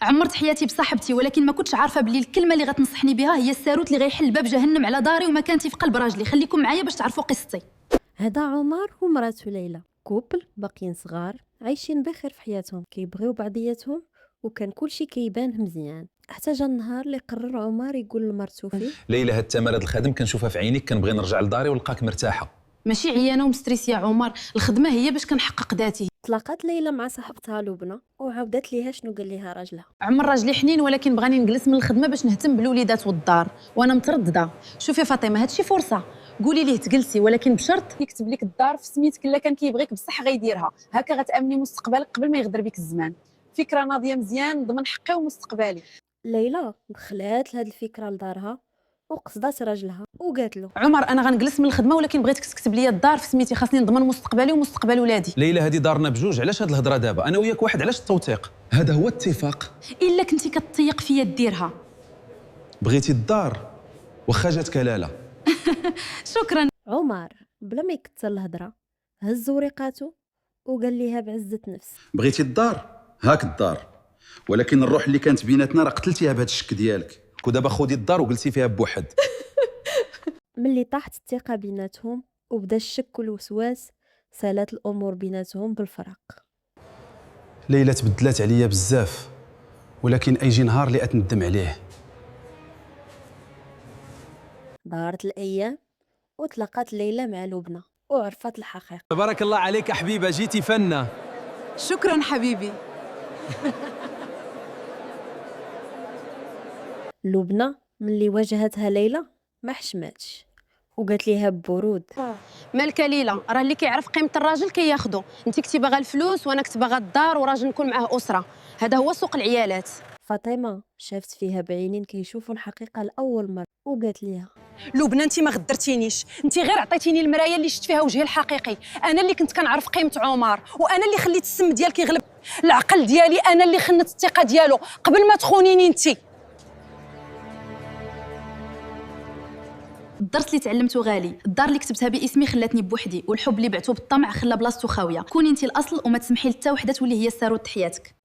عمرت حياتي بصاحبتي، ولكن ما كنتش عارفه بلي الكلمه اللي غتنصحني بها هي الساروت اللي غيحل باب جهنم على داري ومكانتي في قلب راجلي. خليكم معايا باش تعرفوا قصتي. هذا عمر ومراته ليلى، كوبل باقيين صغار عايشين بخير في حياتهم، كيبغيو بعضياتهم وكان كلشي كيبان مزيان. حتى جا النهار اللي قرر عمر يقول لمرته فيه: ليلى، هاد التمرد الخادم كنشوفها في عينيك، كنبغي نرجع لداري ونلقاك مرتاحه. ماشي عيانه ومستريس يا عمر، الخدمه هي باش كنحقق ذاتي. تلاقات ليلى مع صاحبتها لبنى وعاودت ليها شنو قال ليها راجلها. عمر راجلي حنين، ولكن بغاني نجلس من الخدمه باش نهتم بالوليدات والدار، وانا متردده. شوفي فاطمه، هادشي فرصه، قولي ليه تجلسي، ولكن بشرط يكتب لك الدار في سميتك. الا كان كيبغيك بصح غيديرها، هكا غتامني مستقبلك قبل ما يغدر بك الزمان. فكره ناضيه مزيان، ضمن حقي ومستقبلي. ليلى دخلات لهاد الفكره لدارها وقصدات راجلها وقالت له: عمر، انا غنجلس من الخدمه، ولكن بغيتك تكتب لي الدار في سميتي، خاصني نضمن مستقبلي ومستقبل ولادي. ليلى، هذه دارنا بجوج، علاش هاد الهضره دابا؟ انا وياك واحد، علاش التوثيق؟ هذا هو اتفاق. الا كنتي كتطيق فيا ديرها. بغيتي الدار واخا جات كلاله. شكرا. عمر بلا ما يكثر الهضره هز وريقاتو وقال ليها بعزة نفس: بغيتي الدار؟ هاك الدار، ولكن الروح اللي كانت بيناتنا راه قتلتيها بهذا الشك ديالك. ودابا خودي الدار وجلسي فيها بوحد. ملي طاحت الثقه بيناتهم وبدا الشك والوسواس، سالات الامور بيناتهم بالفراق. ليلى تبدلات عليا بزاف، ولكن ايجي نهار اللي اتندم عليه. دارت الايام وتلاقات ليلى مع لبنى وعرفت الحقيقه. تبارك الله عليك حبيبه، جيتي فنه. شكرا حبيبي. لبنى ملي واجهتها ليلى ما حشماتش وقالت ليها ببرود: مالك ليلى، راه اللي كيعرف قيمه الراجل كياخدو. انت كنتي باغا الفلوس وانا كنت باغا الدار وراجل نكون معاه اسره. هذا هو سوق العيالات. فاطمه شافت فيها بعينين كيشوفوا الحقيقه لاول مره وقالت ليها: لبنى، انت ما غدرتينيش، انت غير عطيتيني المرايه اللي شفت فيها وجهي الحقيقي. انا اللي كنت كنعرف قيمه عمر، وانا اللي خليت السم ديالك يغلب العقل ديالي، انا اللي خنت الثقه ديالو قبل ما تخونيني انت. الدرس اللي تعلمته غالي، الدار اللي كتبتها باسمي خلاتني بوحدي، والحب اللي بعته بالطمع خلى بلاصتو خاويه. كوني انت الاصل وما تسمحي لتا وحده تولي هي الساروت حياتك.